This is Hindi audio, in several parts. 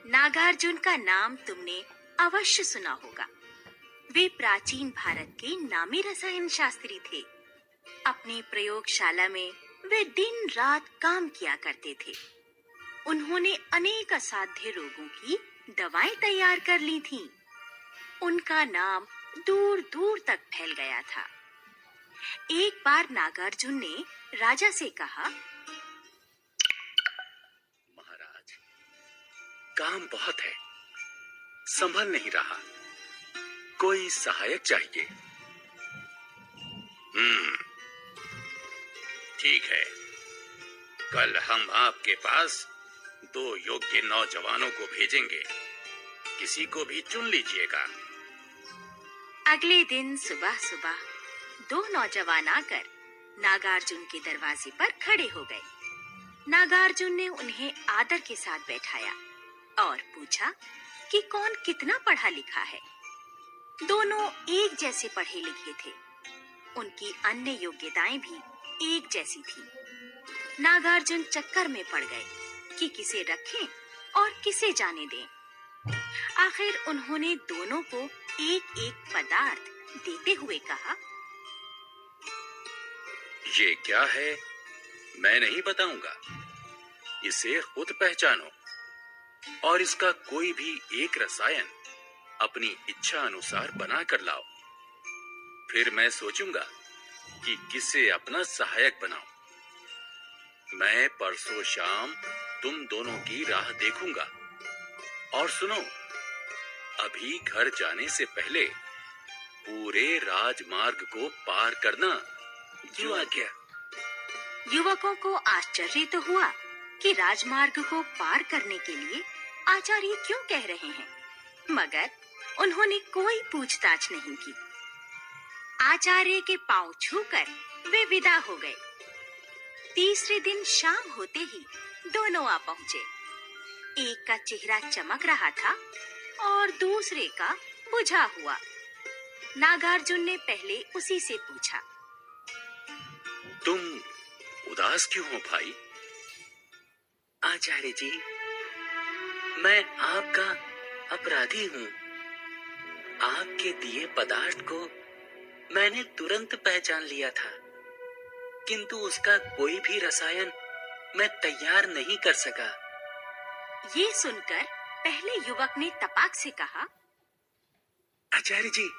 नागार्जुन का नाम तुमने अवश्य सुना होगा। वे प्राचीन भारत के नामी रसायन शास्त्री थे। अपनी प्रयोगशाला में वे दिन रात काम किया करते थे। उन्होंने अनेक असाध्य रोगों की दवाएं तैयार कर ली थीं। उनका नाम दूर दूर तक फैल गया था। एक बार नागार्जुन ने राजा से कहा, महाराज, काम बहुत है, संभल नहीं रहा, कोई सहायक चाहिए। ठीक है, कल हम आपके पास 2 योग्य नौजवानों को भेजेंगे, किसी को भी चुन लीजिएगा। अगले दिन सुबह सुबह 2 नौजवान आकर नागार्जुन के दरवाजे पर खड़े हो गए। नागार्जुन ने उन्हें आदर के साथ बैठाया और पूछा कि कौन कितना पढ़ा लिखा है। दोनों एक जैसे पढ़े लिखे थे। उनकी अन्य योग्यताएं भी एक जैसी थी। नागार्जुन चक्कर में पड़ गए कि किसे रखें और किसे जाने दें। आखिर उन्होंने दोनों को एक एक पदार्थ देते हुए कहा, ये क्या है मैं नहीं बताऊंगा, इसे खुद पहचानो और इसका कोई भी एक रसायन अपनी इच्छा अनुसार बना कर लाओ। फिर मैं सोचूंगा कि किसे अपना सहायक बनाऊं। मैं परसों शाम तुम दोनों की राह देखूंगा। और सुनो, अभी घर जाने से पहले पूरे राजमार्ग को पार करना। क्यों आज्ञा? युवकों को आश्चर्य तो हुआ कि राजमार्ग को पार करने के लिए आचार्य क्यों कह रहे हैं, मगर उन्होंने कोई पूछताछ नहीं की। आचार्य के पांव छूकर वे विदा हो गए। तीसरे दिन शाम होते ही दोनों आ पहुंचे। एक का चेहरा चमक रहा था और दूसरे का बुझा हुआ। नागार्जुन ने पहले उसी से पूछा, तुम उदास क्यों हो भाई? आचार्य जी, मैं आपका अपराधी हूँ। आपके दिए पदार्थ को मैंने तुरंत पहचान लिया था, किंतु उसका कोई भी रसायन मैं तैयार नहीं कर सका। ये सुनकर पहले युवक ने तपाक से कहा, आचार्य जी,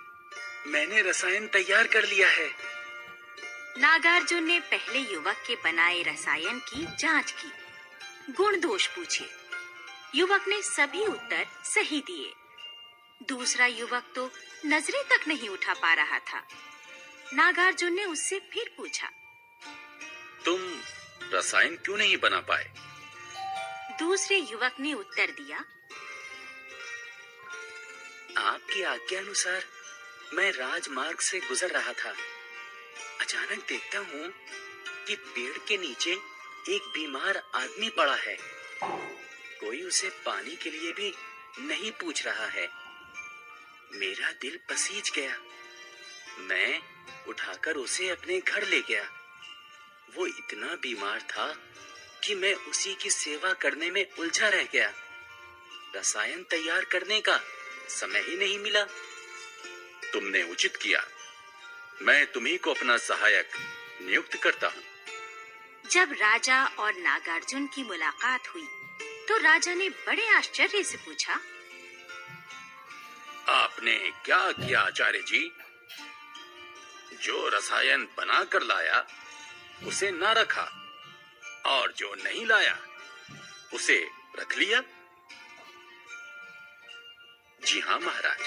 मैंने रसायन तैयार कर लिया है। नागार्जुन ने पहले युवक के बनाए रसायन की जांच की, गुण दोष पूछे। युवक ने सभी उत्तर सही दिए। दूसरा युवक तो नजरें तक नहीं उठा पा रहा था। नागार्जुन ने उससे फिर पूछा, तुम रसायन क्यों नहीं बना पाए? दूसरे युवक ने उत्तर दिया, आपकी आज्ञा अनुसार मैं राजमार्ग से गुजर रहा था। अचानक देखता हूँ कि पेड़ के नीचे एक बीमार आदमी पड़ा है। कोई उसे पानी के लिए भी नहीं पूछ रहा है। मेरा दिल पसीज गया। मैं उठाकर उसे अपने घर ले गया। वो इतना बीमार था कि मैं उसी की सेवा करने में उलझा रह गया। रसायन तैयार करने का समय ही नहीं मिला। तुमने उचित किया। मैं तुम्ही को अपना सहायक नियुक्त करता हूँ। जब राजा और नागार्जुन की मुलाकात हुई तो राजा ने बड़े आश्चर्य से पूछा, आपने क्या किया आचार्य जी? जो रसायन बना कर लाया उसे ना रखा और जो नहीं लाया उसे रख लिया। जी हाँ महाराज,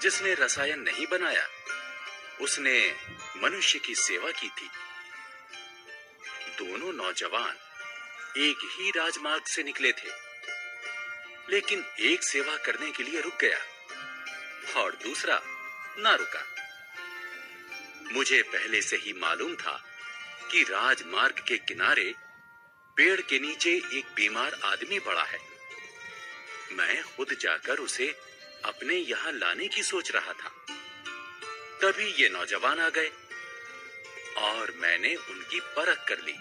जिसने रसायन नहीं बनाया उसने मनुष्य की सेवा की थी। दोनों नौजवान एक ही राजमार्ग से निकले थे, लेकिन एक सेवा करने के लिए रुक गया और दूसरा ना रुका। मुझे पहले से ही मालूम था कि राजमार्ग के किनारे पेड़ के नीचे एक बीमार आदमी पड़ा है। मैं खुद जाकर उसे अपने यहाँ लाने की सोच रहा था। तभी ये नौजवान आ गए और मैंने उनकी परख कर ली।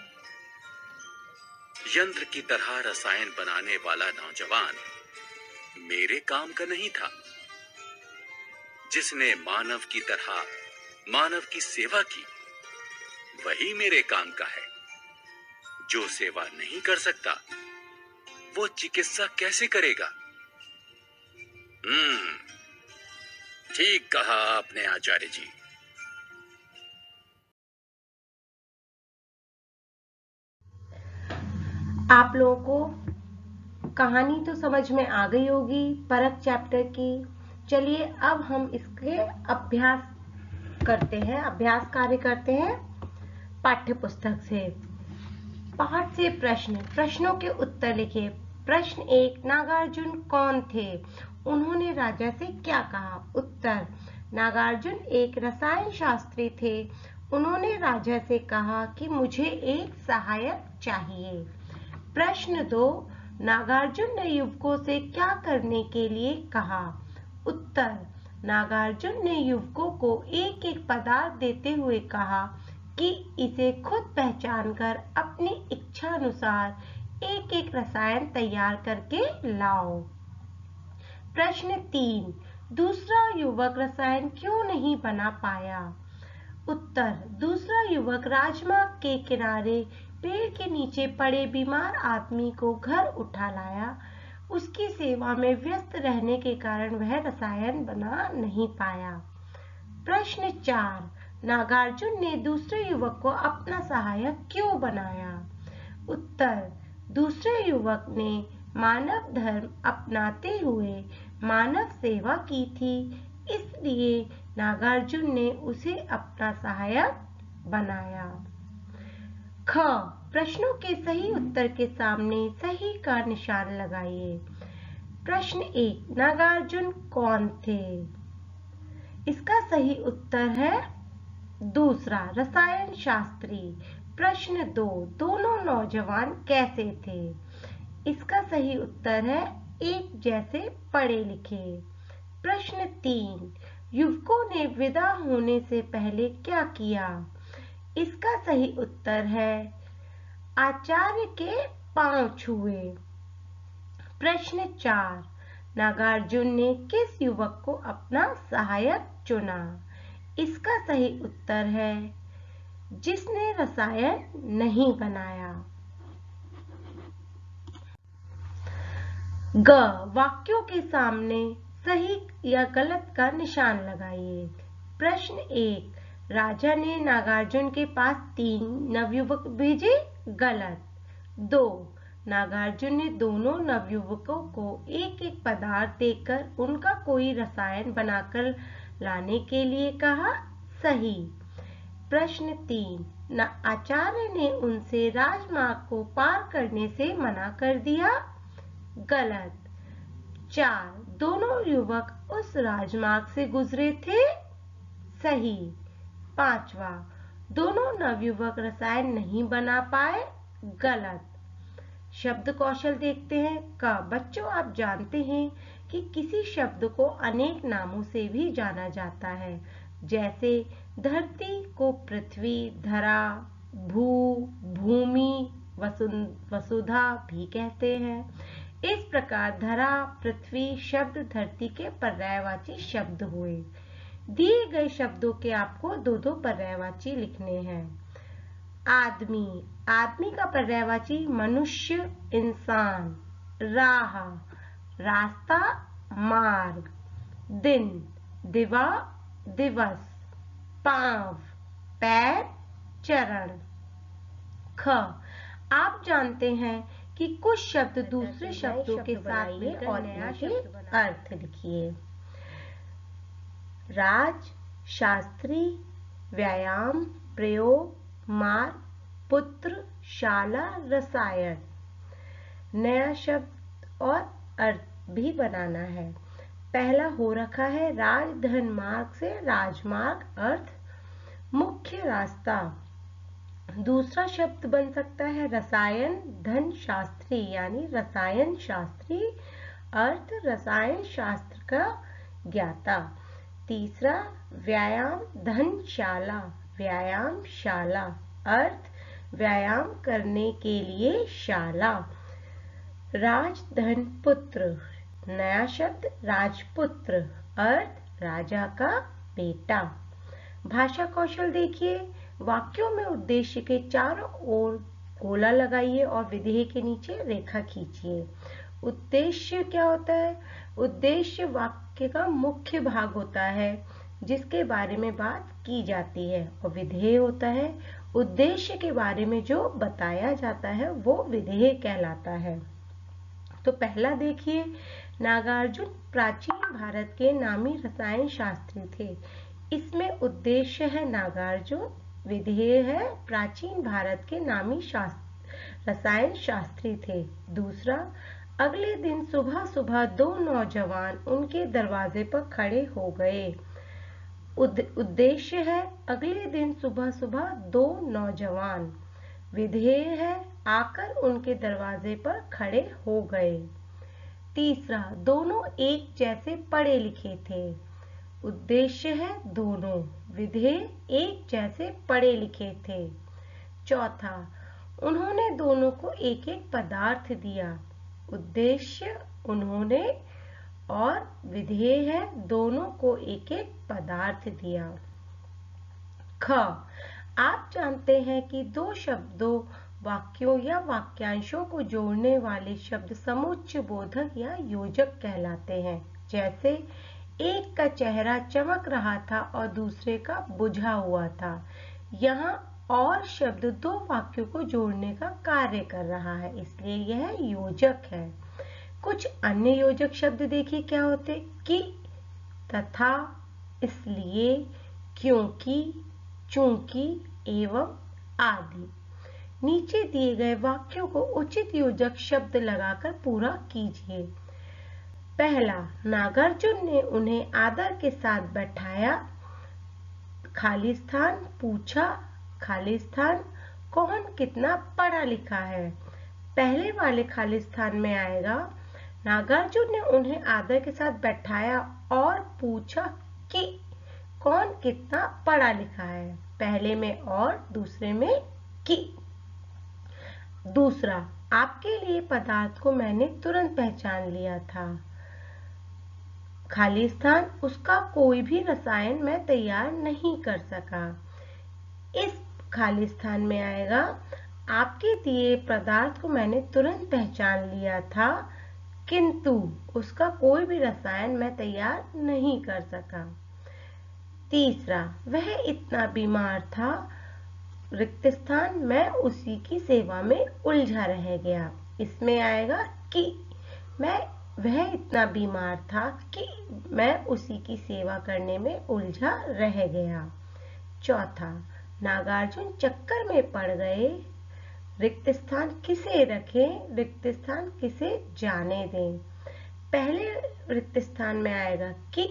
यंत्र की तरह रसायन बनाने वाला नौजवान मेरे काम का नहीं था। जिसने मानव की तरह मानव की सेवा की, वही मेरे काम का है। जो सेवा नहीं कर सकता, वो चिकित्सा कैसे करेगा? ठीक कहा आपने आचार्य जी। आप लोगों को कहानी तो समझ में आ गई होगी परख चैप्टर की। चलिए अब हम इसके अभ्यास करते हैं, अभ्यास कार्य करते हैं पाठ्य पुस्तक से। पाठ से प्रश्नों के उत्तर लिखिए। प्रश्न 1, नागार्जुन कौन थे? उन्होंने राजा से क्या कहा? उत्तर, नागार्जुन एक रसायन शास्त्री थे। उन्होंने राजा से कहा कि मुझे एक सहायक चाहिए। प्रश्न 2, नागार्जुन ने युवकों से क्या करने के लिए कहा? उत्तर, नागार्जुन ने युवकों को एक एक पदार्थ देते हुए कहा कि इसे खुद पहचान कर अपनी इच्छा अनुसार एक एक रसायन तैयार करके लाओ। प्रश्न 3, दूसरा युवक रसायन क्यों नहीं बना पाया? उत्तर, दूसरा युवक राजमार्ग के किनारे पेड़ के नीचे पड़े बीमार आदमी को घर उठा लाया। उसकी सेवा में व्यस्त रहने के कारण वह रसायन बना नहीं पाया। प्रश्न 4, नागार्जुन ने दूसरे युवक को अपना सहायक क्यों बनाया? उत्तर, दूसरे युवक ने मानव धर्म अपनाते हुए मानव सेवा की थी, इसलिए नागार्जुन ने उसे अपना सहायक बनाया। ख, प्रश्नों के सही उत्तर के सामने सही का निशान लगाइए। प्रश्न 1, नागार्जुन कौन थे? इसका सही उत्तर है दूसरा, रसायन शास्त्री। प्रश्न 2, दोनों नौजवान कैसे थे? इसका सही उत्तर है एक जैसे पढ़े लिखे। प्रश्न 3, युवकों ने विदा होने से पहले क्या किया? इसका सही उत्तर है आचार्य के पांव छुए। प्रश्न 4, नागार्जुन ने किस युवक को अपना सहायक चुना? इसका सही उत्तर है जिसने रसायन नहीं बनाया। ग, वाक्यों के सामने सही या गलत का निशान लगाइए। प्रश्न 1, राजा ने नागार्जुन के पास 3 नवयुवक भेजे, गलत। 2, नागार्जुन ने दोनों नवयुवकों को एक एक पदार्थ देकर उनका कोई रसायन बनाकर लाने के लिए कहा, सही। प्रश्न 3, आचार्य ने उनसे राजमार्ग को पार करने से मना कर दिया, गलत। 4, दोनों युवक उस राजमार्ग से गुजरे थे, सही। 5वां, दोनों नवयुवक रसायन नहीं बना पाए, गलत। शब्द कौशल देखते हैं। क, बच्चों आप जानते हैं कि किसी शब्द को अनेक नामों से भी जाना जाता है, जैसे धरती को पृथ्वी, धरा, भू, भूमि, वसुधा भी कहते हैं। इस प्रकार धरा, पृथ्वी शब्द धरती के पर्यायवाची शब्द हुए। दिए गए शब्दों के आपको 2-2 पर्यायवाची लिखने हैं। आदमी, आदमी का पर्यायवाची मनुष्य, इंसान। राह, रास्ता, मार्ग। दिन, दिवा, दिवस। पांव, पैर, चरण। ख, आप जानते हैं कि कुछ शब्द दूसरे शब्दों के साथ मिलकर और नया शब्द अर्थ लिखिए। राज, शास्त्री, व्यायाम, प्रयोग, मार्ग, पुत्र, शाला, रसायन। नया शब्द और अर्थ भी बनाना है। पहला हो रखा है राजधन मार्ग से राजमार्ग, अर्थ मुख्य रास्ता। दूसरा शब्द बन सकता है रसायन धन शास्त्री, यानी रसायन शास्त्री, अर्थ रसायन शास्त्र का ज्ञाता। तीसरा व्यायाम धनशाला, व्यायाम शाला, अर्थ व्यायाम करने के लिए शाला। राजधन पुत्र, नया शब्द राजपुत्र, अर्थ राजा का बेटा। भाषा कौशल देखिए, वाक्यों में उद्देश्य के चारों ओर गोला लगाइए और विधेय के नीचे रेखा खींचिए। उद्देश्य क्या होता है? उद्देश्य वाक्य का मुख्य भाग होता है जिसके बारे में बात की जाती है, और विधेय होता है उद्देश्य के बारे में जो बताया जाता है वो विधेय कहलाता है। तो पहला देखिए, नागार्जुन प्राचीन भारत के नामी रसायन शास्त्री थे। इसमें उद्देश्य है नागार्जुन, विधेय है प्राचीन भारत के नामी रसायन शास्त्री थे। दूसरा, अगले दिन सुबह सुबह दो नौजवान उनके दरवाजे पर खड़े हो गए। उद्देश्य है अगले दिन सुबह सुबह दो नौजवान, विधेय है आकर उनके दरवाजे पर खड़े हो गए। तीसरा, दोनों एक जैसे पढ़े लिखे थे। उद्देश्य है दोनों, विधेय एक जैसे पढ़े लिखे थे। चौथा, उन्होंने दोनों को एक एक पदार्थ दिया। उद्देश्य उन्होंने, और विधेय है दोनों को एक एक पदार्थ दिया। ख, आप जानते हैं कि दो शब्दों, वाक्यों या वाक्यांशों को जोड़ने वाले शब्द समुच्चय बोधक या योजक कहलाते हैं। जैसे एक का चेहरा चमक रहा था और दूसरे का बुझा हुआ था। यहाँ और शब्द दो वाक्यों को जोड़ने का कार्य कर रहा है, इसलिए यह योजक है। कुछ अन्य योजक शब्द देखिए क्या होते, कि, तथा, इसलिए, क्योंकि, चूंकि, एवं आदि। नीचे दिए गए वाक्यों को उचित योजक शब्द लगाकर पूरा कीजिए। पहला, नागार्जुन ने उन्हें आदर के साथ बैठाया। खाली स्थान, पूछा, खाली स्थान, कौन कितना पढ़ा लिखा है। पहले वाले खाली स्थान में आएगा, नागार्जुन ने उन्हें आदर के साथ बैठाया और पूछा कि कौन कितना पढ़ा लिखा है। पहले में और, दूसरे में कि। दूसरा, आपके लिए पदार्थ को मैंने तुरंत पहचान लिया था। खाली स्थान, उसका कोई भी रसायन मैं तैयार नहीं कर सका। इस खाली स्थान में आएगा, आपके दिए पदार्थ को मैंने तुरंत पहचान लिया था, किंतु उसका कोई भी रसायन मैं तैयार नहीं कर सका। तीसरा, वह इतना बीमार था, रिक्त स्थान, मैं उसी की सेवा में उलझा रह गया। इसमें आएगा कि वह इतना बीमार था कि मैं उसी की सेवा करने में उलझा रह गया। चौथा, नागार्जुन चक्कर में पड़ गए। रिक्त स्थान किसे रखें, रिक्त स्थान किसे जाने दें। पहले रिक्त स्थान में आएगा कि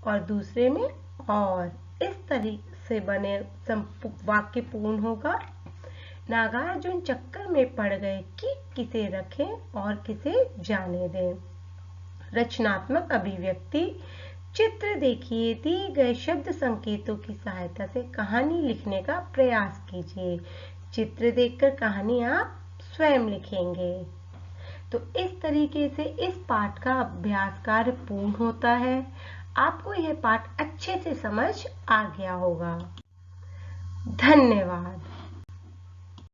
और दूसरे में और। इस तरीके से बने वाक्य पूर्ण होगा। नागार्जुन चक्कर में पड़ गए कि किसे रखें और किसे जाने दें। रचनात्मक अभिव्यक्ति, चित्र देखिए, दिए गए शब्द संकेतों की सहायता से कहानी लिखने का प्रयास कीजिए। चित्र देखकर कहानी आप स्वयं लिखेंगे। तो इस तरीके से इस पाठ का अभ्यास कार्य पूर्ण होता है। आपको यह पाठ अच्छे से समझ आ गया होगा। धन्यवाद।